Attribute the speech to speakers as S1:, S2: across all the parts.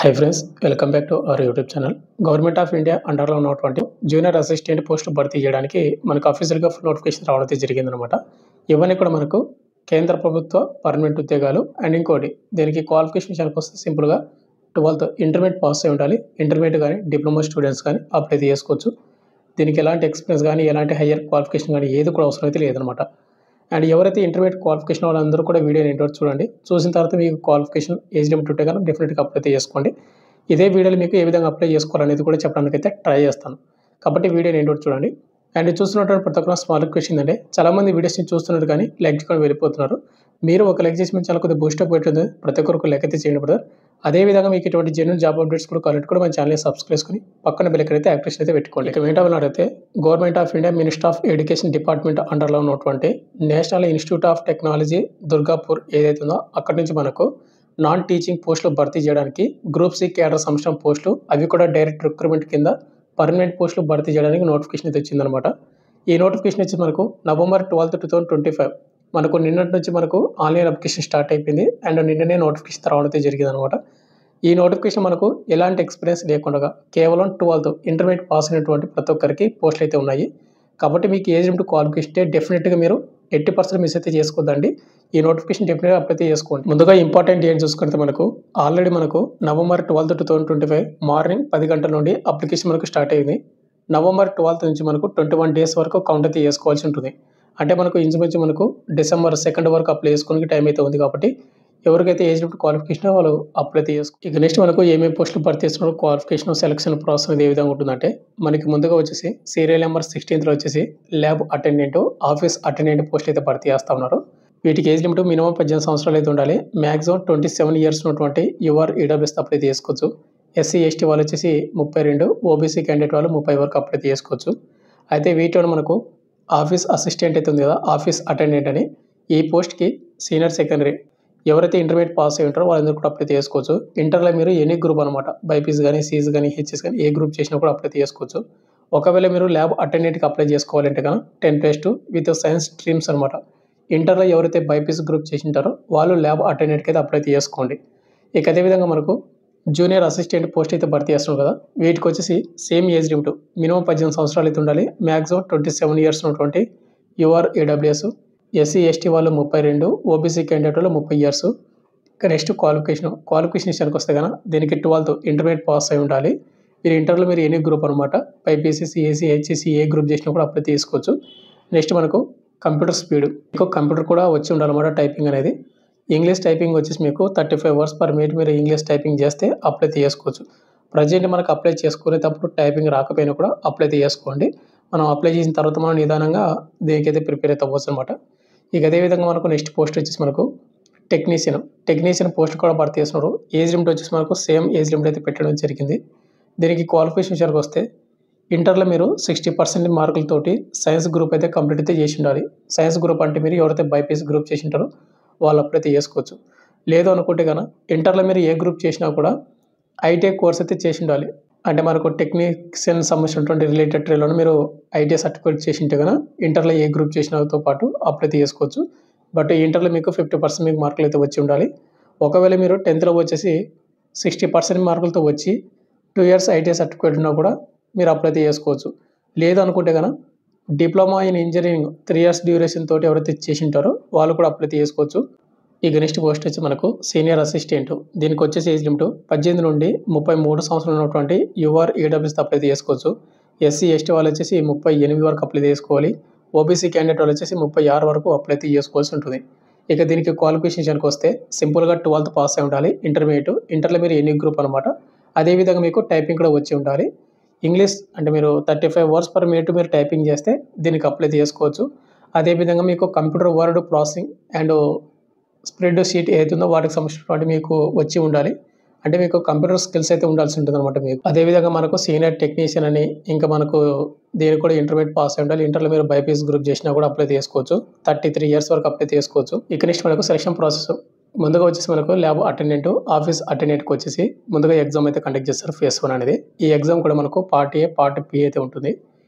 S1: High friends, welcome back to our YouTube channel. Government of India అండర్లో ఉన్నటువంటి junior assistant post భర్తీ చేయడానికి మనకు అఫీషియల్గా నోటిఫికేషన్ రావడం అయితే జరిగిందనమాట. ఇవన్నీ కూడా మనకు కేంద్ర ప్రభుత్వ పర్మనెంట్ ఉద్యోగాలు. అండ్ ఇంకోటి, దీనికి క్వాలిఫికేషన్ విషయానికి వస్తే సింపుల్గా 12th ఇంటర్మీడియట్ పాస్ అయి ఉండాలి. ఇంటర్మీడియట్ కానీ డిప్లొమా స్టూడెంట్స్ కానీ అప్లై చేసుకోవచ్చు. దీనికి ఎలాంటి ఎక్స్పీరియన్స్ కానీ ఎలాంటి హయ్యర్ క్వాలిఫికేషన్ కానీ ఏది కూడా అవసరం అయితే లేదనమాట. అండ్ ఎవరైతే ఇంటర్మీడియట్ క్వాలిఫికేషన్ వాళ్ళందరూ కూడా వీడియోని ఎంటర్ చూడండి. చూసిన తర్వాత మీకు క్వాలిఫికేషన్ ఏజ్ లిమిట్ ఉంటే కనుక డెఫినెట్గా అప్లై చేసుకోండి. ఇదే వీడియోలో మీకు ఏ విధంగా అప్లై చేసుకోవాలనేది కూడా చెప్పడానికి అయితే ట్రై చేస్తాను. కాబట్టి వీడియోని ఎంటర్ చూడండి. అండ్ చూస్తున్నటువంటి ప్రతి ఒక్కరు స్మాల్ రిక్వెస్ట్ ఏంటంటే, చాలామంది వీడియోస్ని చూస్తున్నారు కానీ లైక్ చేసుకొని వెళ్ళిపోతున్నారు. మీరు ఒక లైక్ చేసి మేము చాలా కొద్దిగా బూస్టప్ పెట్టింది ప్రతి ఒక్కరికి లైక్ అయితే చేయండి బ్రదర్. అదేవిధంగా మీకు ఇటువంటి జెన్యూన్ జాబ్ అప్డేట్స్ కూడా కావాలంటే కూడా మన ఛానల్ని సబ్స్క్రైబ్ చేసుకొని పక్కన బెల్ అయితే యాక్టివేషన్ అయితే పెట్టుకోండి. ఇక ఏంటంటే government of India minister of education department అండర్లో ఉన్నటువంటి national institute of technology Durgapur ఏదైతే ఉందో అక్కడి నుంచి మనకు నాన్ టీచింగ్ పోస్టులు భర్తీ చేయడానికి గ్రూప్ సి క్యాడర్ సంవత్సరం పోస్టులు అవి కూడా డైరెక్ట్ రిక్రూట్మెంట్ కింద పర్మనెంట్ పోస్టులు భర్తీ చేయడానికి నోటిఫికేషన్ అయితే వచ్చిందనమాట. ఈ నోటిఫికేషన్ వచ్చి మనకు November 12, 2025 మనకు నిన్నటి నుంచి మనకు ఆన్లైన్ అప్లికేషన్ స్టార్ట్ అయిపోయింది. అండ్ నిన్ననే నోటిఫికేషన్ రావడం అయితే జరిగింది అనమాట. ఈ నోటిఫికేషన్ మనకు ఎలాంటి ఎక్స్పీరియన్స్ లేకుండా కేవలం 12th ఇంటర్మీడియట్ పాస్ అయినటువంటి ప్రతి ఒక్కరికి పోస్టులు అయితే ఉన్నాయి. కాబట్టి మీకు ఏజ్ లిమిట్ క్వాలిఫికేషన్ డెఫినెట్గా మీరు 80% మిస్ అయితే చేసుకోద్దండి. ఈ నోటిఫికేషన్ డెఫినెట్గా అప్లై చేసుకోండి. ముందుగా ఇంపార్టెంట్ ఏంటి చూసుకుంటే మనకు ఆల్రెడీ మనకు November 12, 2025 మార్నింగ్ 10 గంటల నుండి అప్లికేషన్ మనకు స్టార్ట్ అయింది. November 12 నుంచి మనకు 21 డేస్ వరకు కౌంట్ అయితే చేసుకోవాల్సి ఉంటుంది. అంటే మనకు ఇంచుమించు మనకు December 2 వరకు అప్లై చేసుకోవడానికి టైం అయితే ఉంది. కాబట్టి ఎవరికైతే ఏజ్ లిమిట్ క్వాలిఫికేషన్ వాళ్ళు అప్లై అయితే చేసుకో. ఇక నెక్స్ట్ మనకు ఏమేమి పోస్టులు భర్తీ చేస్తున్నారు, క్వాలిఫికేషన్ సెలక్షన్ ప్రాసెస్ ఏ విధంగా ఉంటుందంటే, మనకి ముందుగా వచ్చేసి సీరియల్ నెంబర్ 16లో వచ్చేసి ల్యాబ్ అటెండెంట్, ఆఫీస్ అటెండెంట్ పోస్టులు అయితే భర్తీ చేస్తూ ఉన్నారు. వీటికి ఏజ్ లిమిట్ మినిమం 18 సంవత్సరాలు అయితే ఉండాలి. మ్యాక్సిమం 27 ఇయర్స్ ఉన్నటువంటి యువర్ ఈడబ్ల్యూఎస్ అప్లై చేసుకోవచ్చు. ఎస్సీ ఎస్టీ వాళ్ళు వచ్చేసి 32, ఓబీసీ క్యాండిడేట్ వాళ్ళు 30 వరకు అప్లై చేసుకోవచ్చు. అయితే వీటిలో మనకు ఆఫీస్ అసిస్టెంట్ అయితే ఉంది కదా, ఆఫీస్ అటెండెంట్ అని, ఈ పోస్ట్కి సీనియర్ సెకండరీ ఎవరైతే ఇంటర్మీడియట్ పాస్ అయి ఉంటారో వాళ్ళందరూ కూడా అప్లై చేసుకోవచ్చు. ఇంటర్లో మీరు ఎనీ గ్రూప్ అనమాట, బైపీస్ కానీ సీస్ కానీ హెచ్ఎస్ కానీ ఏ గ్రూప్ చేసినా కూడా అప్లై చేసుకోవచ్చు. ఒకవేళ మీరు ల్యాబ్ అటెండెంట్కి అప్లై చేసుకోవాలంటే కనుక 10+2 విత్ సైన్స్ స్ట్రీమ్స్ అనమాట. ఇంటర్లో ఎవరైతే బైపీస్ గ్రూప్ చేసి ఉంటారో వాళ్ళు ల్యాబ్ అటెండెంట్కి అయితే అప్లై చేసుకోండి. ఇక అదేవిధంగా మనకు జూనియర్ అసిస్టెంట్ పోస్ట్ అయితే భర్తీ చేస్తున్నాం కదా, వీటికి వచ్చేసి సేమ్ ఏజ్ లిమిట్ మినిమం 18 సంవత్సరాలు అయితే ఉండాలి. మ్యాక్సిమం 27 ఇయర్స్ ఉన్నటువంటి యువర్ ఈడబ్ల్యూఎస్, ఎస్సీ ఎస్టీ వాళ్ళు 32, ఓబీసీ క్యాండిడేట్ వాళ్ళు 30 ఇయర్స్. ఇక నెక్స్ట్ క్వాలిఫికేషన్ విషయానికి వస్తే కనుక దీనికి 12th ఇంటర్మీడియట్ పాస్ అయి ఉండాలి. మీరు ఇంటర్లో మీరు ఎనీ గ్రూప్ అనమాట, బైపీసీ సిఎస్సి హెచ్ఎస్సి ఏ గ్రూప్ చేసినా కూడా అప్లై చేసుకోవచ్చు. నెక్స్ట్ మనకు కంప్యూటర్ స్పీడ్, మీకు కంప్యూటర్ కూడా వచ్చి ఉండాలన్నమాట. టైపింగ్ అనేది ఇంగ్లీష్ టైపింగ్ వచ్చేసి మీకు 35 words per minute మీరు ఇంగ్లీష్ టైపింగ్ చేస్తే అప్లై చేసుకోవచ్చు. ప్రజెంట్ మనకు అప్లై చేసుకునేటప్పుడు టైపింగ్ రాకపోయినా కూడా అప్లై చేసుకోండి. మనం అప్లై చేసిన తర్వాత మనం నిదానంగా దేనికైతే ప్రిపేర్ అయితే అవ్వచ్చు అనమాట. ఇక అదేవిధంగా మనకు నెక్స్ట్ పోస్ట్ వచ్చేసి మనకు టెక్నీషియన్ పోస్ట్ కూడా భర్తీ చేస్తున్నారు. ఏజ్ లిమిట్ వచ్చేసి మనకు సేమ్ ఏజ్ లిమిట్ అయితే పెట్టడం జరిగింది. దీనికి క్వాలిఫికేషన్ విషయానికి వస్తే ఇంటర్లో మీరు 60% మార్కులతోటి సైన్స్ గ్రూప్ అయితే కంప్లీట్ అయితే చేసి ఉండాలి. సైన్స్ గ్రూప్ అంటే మీరు ఎవరైతే బైపీసీ గ్రూప్ చేసి ఉంటారో వాళ్ళు అప్లై అయితే చేసుకోవచ్చు. లేదు అనుకుంటే కనుక ఇంటర్లో మీరు ఏ గ్రూప్ చేసినా కూడా ఐటీఐ కోర్స్ అయితే చేసి ఉండాలి. అంటే మనకు టెక్నీషియన్ సంబంధించినటువంటి రిలేటెడ్ ట్రేడ్లో మీరు ఐటీఐ సర్టిఫికేట్ చేసి ఉంటే కనుక ఇంటర్లో ఏ గ్రూప్ చేసినతో పాటు అప్లై చేసుకోవచ్చు. బట్ ఇంటర్లో మీకు 50% మీకు మార్కులు అయితే వచ్చి ఉండాలి. ఒకవేళ మీరు 10thలో వచ్చేసి 60% మార్కులతో వచ్చి 2 years ఐటీఐ సర్టిఫికేట్ ఉన్నా కూడా మీరు అప్లై చేసుకోవచ్చు. లేదు అనుకుంటే కనుక diploma in engineering 3 years duration తోటి ఎవరైతే చేసి ఉంటారో వాళ్ళు కూడా అప్లై చేసుకోవచ్చు. ఈ నెక్స్ట్ పోస్ట్ వచ్చి మనకు సీనియర్ అసిస్టెంట్. దీనికి వచ్చేసి ఏజ్ లిమిట్ 18 నుండి 33 సంవత్సరాలు ఉన్నటువంటి యువర్ ఈడబ్ల్యూఎస్ అప్లై చేసుకోవచ్చు. ఎస్సీ ఎస్టీ వాళ్ళు వచ్చేసి 38 వరకు అప్లై చేసుకోవాలి. ఓబీసీ క్యాండిడేట్ వాళ్ళు వచ్చేసి 36 వరకు అప్లై చేసుకోవాల్సి ఉంటుంది. ఇక దీనికి క్వాలిఫికేషన్ విషయానికి వస్తే సింపుల్గా 12th పాస్ అయి ఉండాలి. ఇంటర్లో మీరు ఎనీ గ్రూప్ అనమాట. అదేవిధంగా మీకు టైపింగ్ కూడా వచ్చి ఉండాలి. ఇంగ్లీష్ అంటే మీరు 35 words per minute మీరు టైపింగ్ చేస్తే దీనికి అప్లై చేసుకోవచ్చు. అదేవిధంగా మీకు computer word processing and spread sheet ఏదైతుందో వాటికి సంబంధించినటువంటి మీకు వచ్చి ఉండాలి. అంటే మీకు కంప్యూటర్ స్కిల్స్ అయితే ఉండాల్సి ఉంటుంది అనమాట మీకు. అదేవిధంగా మనకు సీనియర్ టెక్నీషియన్ అని ఇంకా మనకు దీనికి కూడా ఇంటర్మీడియట్ పాస్ అయి ఉండాలి. ఇంటర్లో మీరు బైపీస్ గ్రూప్ చేసినా కూడా అప్లై చేసుకోవచ్చు. 33 years వరకు అప్లై చేసుకోవచ్చు. ఇక నెక్స్ట్ మనకు సెలక్షన్ ప్రాసెస్ ముందుగా వచ్చేసి మనకు ల్యాబ్ అటెండెంట్, ఆఫీస్ అటెండెంట్కి వచ్చేసి ముందుగా ఎగ్జామ్ అయితే కండక్ట్ చేస్తారు. phase 1 అనేది. ఈ ఎగ్జామ్ కూడా మనకు పార్ట్ ఏ పార్ట్ బి అయితే ఉంటుంది.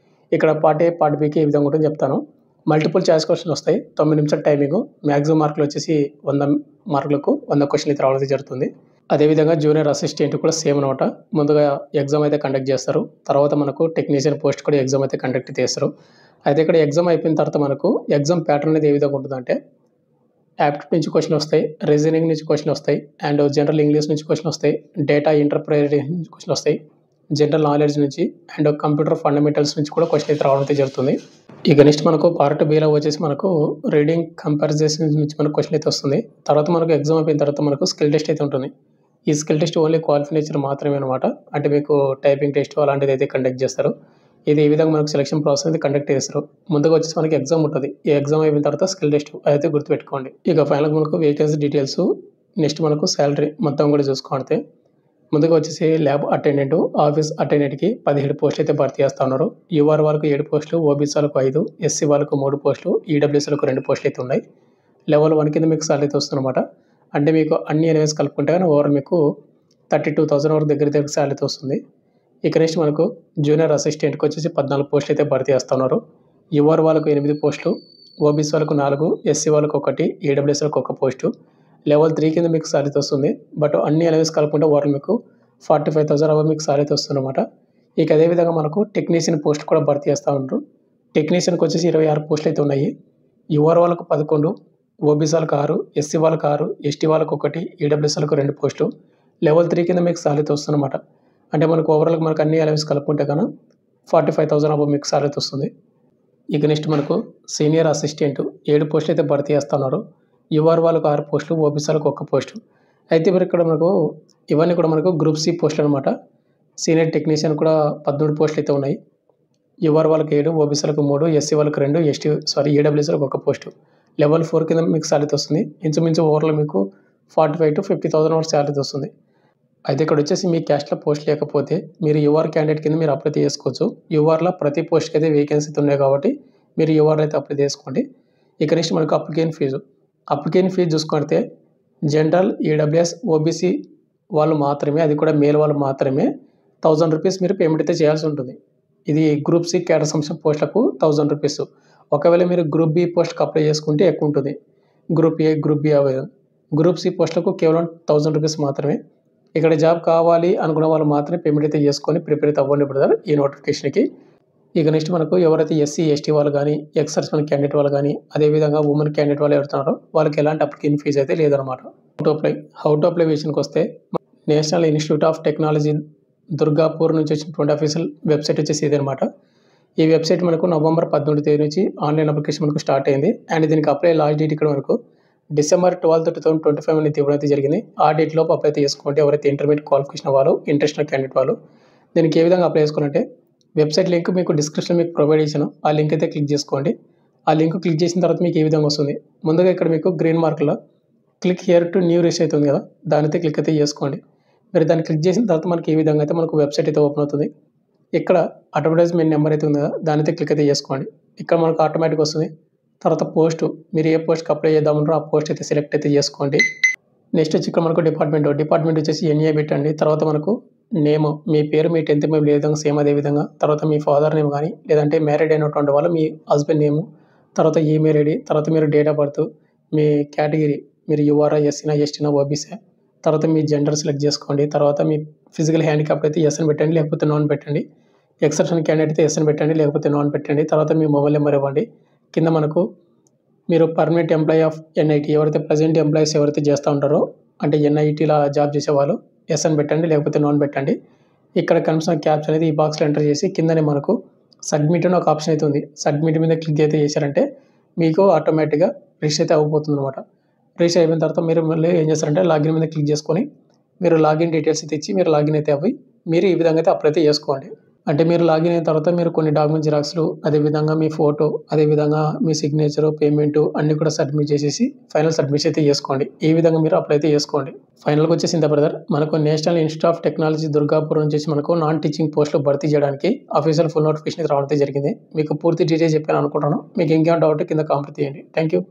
S1: ఇక్కడ పార్ట్ ఏ పార్ట్ బికి ఏ విధంగా ఉంటుందో చెప్తాను. మల్టిపుల్ చాయిస్ క్వశ్చన్స్ వస్తాయి. 9 నిమిషాల టైమింగ్. మ్యాక్సిమం మార్కులు వచ్చేసి 100 మార్కులకు 100 క్వశ్చన్లు అయితే రావడం జరుగుతుంది. అదేవిధంగా జూనియర్ అసిస్టెంట్ కూడా సేమ్ అనమాట. ముందుగా ఎగ్జామ్ అయితే కండక్ట్ చేస్తారు. తర్వాత మనకు టెక్నీషియన్ పోస్ట్ కూడా ఎగ్జామ్ అయితే కండక్ట్ చేస్తారు. అయితే ఇక్కడ ఎగ్జామ్ అయిపోయిన తర్వాత మనకు ఎగ్జామ్ ప్యాటర్న్ అనేది ఏ విధంగా ఉంటుందంటే, యాప్టిట్యూడ్ నుంచి క్వెషన్‌లొస్తాయి, రీజనింగ్ నుంచి క్వెషన్‌లొస్తాయి, అండ్ జనరల్ ఇంగ్లీష్ నుంచి క్వెషన్‌లొస్తాయి, డేటా ఇంటర్‌ప్రిటేషన్ నుంచి క్వెషన్‌లొస్తాయి, జనరల్ నాలెడ్జ్ నుంచి అండ్ కంప్యూటర్ ఫండమెంటల్స్ నుంచి కూడా క్వెషన్ అయితే రావడం అయితే జరుగుతుంది. ఇక నెక్స్ట్ మనకు పార్ట్ బిలో వచ్చేసి మనకు రీడింగ్ కంపారిజన్ నుంచి మనకు క్వెషన్ అయితే వస్తుంది. తర్వాత మనకు ఎగ్జామ్ అయిపోయిన తర్వాత మనకు స్కిల్ టెస్ట్ అయితే ఉంటుంది. ఈ స్కిల్ టెస్ట్ ఓన్లీ క్వాలిఫికేషన్ మాత్రమే అనమాట. అంటే మీకు టైపింగ్ టెస్ట్ అలాంటిది అయితే కండక్ట్ చేస్తారు. ఇది ఈ విధంగా మనకు సెలక్షన్ ప్రాసెస్ అనేది కండక్ట్ చేస్తారు. ముందుగా వచ్చేసి మనకి ఎగ్జామ్ ఉంటుంది. ఈ ఎగ్జామ్ అయిపోయిన తర్వాత స్కిల్ టెస్ట్ అదైతే గుర్తుపెట్టుకోండి. ఇక ఫైనల్‌గా మనకు వేకెన్సీ డీటెయిల్స్, నెక్స్ట్ మనకు సాలరీ మొత్తం కూడా చూసుకుంటే, ముందుగా వచ్చేసి ల్యాబ్ అటెండెంట్, ఆఫీస్ అటెండెంట్‌కి 17 పోస్టులు అయితే భర్తీ చేస్తా ఉన్నారు. యూఆర్ వాళ్ళకు 7 పోస్టులు, ఓబీసీ వాళ్ళకు 5, ఎస్సీ వాళ్ళకు 3 పోస్టులు, ఈడబ్ల్యూఎస్‌లకు 2 పోస్టులు అయితే ఉన్నాయి. లెవెల్ 1 కింద మీకు సాలరీ అయితే వస్తుందన్నమాట. అంటే మీకు అన్ని ఎలిమెంట్స్ కలుపుకుంటే గాని ఓవరాల్ మీకు 32,000 వరకు దగ్గర సాలరీ అయితే వస్తుంది. ఇక నెక్స్ట్ మనకు జూనియర్ అసిస్టెంట్‌కి వచ్చేసి 14 పోస్టులు అయితే భర్తీ చేస్తా ఉన్నారు. యూఆర్ వాళ్ళకు 8 పోస్టులు, ఓబీసీ వాళ్ళకు 4, ఎస్సీ వాళ్ళకు 1, ఈడబ్ల్యూఎస్ వాళ్ళకు 1 పోస్టు. లెవెల్ 3 కింద మీకు సాలరీ అయితే వస్తుంది. బట్ అన్ని ఎలిమెంట్స్ కలుపుకుంటే ఓవరాల్ మీకు 45,000 అవర్స్ మీకు సాలరీ అయితే వస్తుందన్నమాట. ఇక అదే విధంగా మనకు టెక్నీషియన్ పోస్ట్ కూడా భర్తీ చేస్తా ఉంటారు. టెక్నీషియన్‌కి వచ్చేసి 26 పోస్టులు అయితే ఉన్నాయి. యూఆర్ వాళ్ళకు 11, ఓబీసీ వాళ్ళకి 6, ఎస్సీ వాళ్ళకి 6, ఎస్టీ వాళ్ళకి 1, ఈడబ్ల్యూఎస్ వాళ్ళకు 2 పోస్టులు. లెవెల్ 3 కింద మీకు సాలరీ అయితే వస్తుందన్నమాట. అంటే మనకు ఓవరాల్‌గా మనకు అన్ని ఎలిమెంట్స్ కలుపుకుంటే గన 45,000 అబోవ్ మీకు సాలరీ అయితే వస్తుంది. ఇక నెక్స్ట్ మనకు సీనియర్ అసిస్టెంట్ 7 పోస్టులు అయితే భర్తీ చేస్తున్నారు. యూఆర్ వాళ్ళకు 6 పోస్టులు, ఓబీసీ వాళ్ళకు 1 పోస్టు. అయితే మరి ఇక్కడ మనకు ఇవన్నీ కూడా మనకు గ్రూప్ సి పోస్టులు అనమాట. సీనియర్ టెక్నీషియన్ కూడా 13 పోస్టులు అయితే ఉన్నాయి. యూఆర్ వాళ్ళకి 7, ఓబీసీ వాళ్ళకు 3, ఎస్సీ వాళ్ళకి 2, ఈడబ్ల్యూఎస్ వాళ్ళకి 1 పోస్టు. లెవెల్ 4 కింద మీకు సాలరీ వస్తుంది. ఇంచుమించు ఓవరాల్ మీకు 45,000-50,000 వరకు సాలరీ వస్తుంది. అయితే ఇక్కడ వచ్చేసి మీ క్యాస్ట్‌లో పోస్ట్ లేకపోతే మీరు యూఆర్ క్యాండిడేట్ కింద మీరు అప్లై చేసుకోవచ్చు. యూఆర్‌లో ప్రతి పోస్ట్‌కి అయితే వేకెన్సీ ఉన్నాయి కాబట్టి మీరు యూఆర్‌లో అయితే అప్లై చేసుకోండి. ఇక నెక్స్ట్ మనకు అప్లికేషన్ ఫీజు చూసుకుంటే జనరల్, ఈడబ్ల్యూఎస్, ఓబీసీ వాళ్ళు మాత్రమే, అది కూడా మేల్ వాళ్ళు మాత్రమే ₹1000 మీరు పేమెంట్ అయితే చేయాల్సి ఉంటుంది. ఇది గ్రూప్ సి క్యాడర్ సంబంధించిన పోస్టులకు ₹1000. ఒకవేళ మీరు గ్రూప్ బి పోస్ట్‌కి అప్లై చేసుకుంటే ఎక్కువ ఉంటుంది. Group A, group B group C పోస్టులకు కేవలం ₹1000 మాత్రమే. ఇక్కడ జాబ్ కావాలి అనుకున్న వాళ్ళు మాత్రమే పేమెంట్ అయితే చేసుకొని ప్రిపేర్ అయితే అవ్వండి బ్రదర్ ఈ నోటిఫికేషన్‌కి. ఇక నెక్స్ట్ మనకు ఎవరైతే ఎస్సీ, ఎస్టీ వాళ్ళు గానీ, ఎక్స్ సర్వీస్‌మెన్ క్యాండిడేట్ వాళ్ళు గానీ, అదేవిధంగా ఉమెన్ క్యాండిడేట్ వాళ్ళు ఎవరుతున్నారో వాళ్ళకి ఎలాంటి అప్లికేషన్ ఫీజు అయితే లేదనమాట. హౌ టు అప్లై విషయానికొస్తే national institute of technology Durgapur నుంచి వచ్చినటువంటి అఫీషియల్ వెబ్‌సైట్ వచ్చేసి ఇదనమాట. ఈ వెబ్‌సైట్ మనకు నవంబర్ 18 తేదీ నుంచి ఆన్‌లైన్ అప్లికేషన్ మనకు స్టార్ట్ అయింది. అండ్ దీనికి అప్లై లాస్ట్ డేట్ ఇక్కడ మనకు డిసెంబర్ 12, 2025 అనేది ఇవ్వడం అయితే జరిగింది. ఆ డేట్ లోపు అప్లై అయితే చేసుకోండి. ఎవరైతే ఇంటర్మీడియట్ క్వాలిఫికేషన్ వాళ్ళు, ఇంటర్నేషనల్ క్యాండిడేట్ వాళ్ళు. దీనికి ఏ విధంగా అప్లై చేసుకోవాలంటే వెబ్‌సైట్ లింక్ మీకు డిస్క్రిప్షన్‌లో మీకు ప్రొవైడ్ చేశాను. ఆ లింక్ అయితే క్లిక్ చేసుకోండి. ఆ లింక్ క్లిక్ చేసిన తర్వాత మీకు ఈ విధంగా వస్తుంది. ముందుగా ఇక్కడ మీకు గ్రీన్ మార్క్‌లో click here to new register అయితే ఉంది కదా! దానైతే క్లిక్ అయితే చేసుకోండి. మీరు దాన్ని క్లిక్ చేసిన తర్వాత మనకి ఈ విధంగా అయితే మనకు వెబ్‌సైట్ అయితే ఓపెన్ అవుతుంది. ఇక్కడ అడ్వర్టైజ్‌మెంట్ నెంబర్ అయితే ఉంది కదా! దానైతే క్లిక్ అయితే చేసుకోండి. ఇక్కడ మనకు ఆటోమేటిక్‌గా వస్తుంది. తర్వాత పోస్ట్ మీరు ఏ పోస్ట్‌కి అప్లై చేద్దామన్నారో ఆ పోస్ట్ అయితే సెలెక్ట్ అయితే చేసుకోండి. నెక్స్ట్ వచ్చి ఇక్కడ మనకు డిపార్ట్మెంట్ వచ్చేసి ఎన్ఏ పెట్టండి. తర్వాత మనకు నేమ్, మీ పేరు, మీ 10th మెయిల్ ఏ విధంగా సేమ్ అదే విధంగా. తర్వాత మీ ఫాదర్ నేమ్ గానీ, లేదంటే మ్యారీడ్ అయినటువంటి వాళ్ళు మీ హస్బెండ్ నేము, తర్వాత ఈమెయిల్ ఐడీ, తర్వాత మీరు date of birth, me category మీరు యూఆర్‌ఆ, ఎస్సీనా, ఎస్టీనా, ఓబీసీ. తర్వాత మీ జెండర్ సెలెక్ట్ చేసుకోండి. తర్వాత మీ ఫిజికల్ హ్యాండిక్యాప్ అయితే ఎస్ అని పెట్టండి, లేకపోతే నో అని పెట్టండి. ఎక్స్ సర్వీస్‌మెన్ క్యాండిడేట్ అయితే ఎస్ అని పెట్టండి, లేకపోతే నో అని పెట్టండి. తర్వాత మీ మొబైల్ నెంబర్ ఇవ్వండి. కింద మనకు మీరు పర్మనెంట్ ఎంప్లాయీ ఆఫ్ ఎన్ఐటీ ఎవరైతే ప్రెజెంట్ ఎంప్లాయీస్ ఎవరైతే చేస్తూ ఉంటారో అంటే ఎన్ఐటీలా జాబ్ చేసేవాళ్ళు ఎస్ అని పెట్టండి, లేకపోతే నో అని పెట్టండి. ఇక్కడ కన్ఫర్మ్ క్యాప్స్ అనేది ఈ బాక్స్‌లో ఎంటర్ చేసి కిందనే మనకు సబ్మిట్ అని ఒక ఆప్షన్ అయితే ఉంది. సబ్మిట్ మీద క్లిక్ అయితే చేశారంటే మీకు ఆటోమేటిక్‌గా రిజిస్టర్ అయితే అవ్వబోతుందనమాట. రిజిస్టర్ అయిపోయిన తర్వాత మీరు మళ్ళీ ఏం చేస్తారంటే లాగిన్ మీద క్లిక్ చేసుకొని మీరు లాగిన్ డీటెయిల్స్ అయితే ఇచ్చి మీరు లాగిన్ అయితే అవ్వి మీరు ఈ విధంగా అయితే అప్లై అయితే చేసుకోండి. అంటే మీరు లాగిన్ అయిన తర్వాత మీరు కొన్ని డాక్యుమెంట్ జిరాక్స్‌లు, అదేవిధంగా మీ ఫోటో, అదేవిధంగా మీ సిగ్నేచరు, పేమెంటు అన్నీ కూడా సబ్మిట్ చేసేసి ఫైనల్ సబ్మిషన్ అయితే చేసుకోండి. ఈ విధంగా మీరు అప్లై అయితే చేసుకోండి. ఫైనల్‌గా వచ్చేసి ఇంత బ్రదర్ మనకు national institute of technology Durgapur నుంచి మనకు నాన్ టీచింగ్ పోస్టులు భర్తీ చేయడానికి అఫీషియల్ ఫుల్ నోటిఫికేషన్ అయితే రావడం జరిగింది. మీకు పూర్తి డీటెయిల్స్ చెప్పాను అనుకుంటున్నాను. మీకు ఇంకేమైనా డౌట్ కింద కామెంట్ చేయండి. Thank you.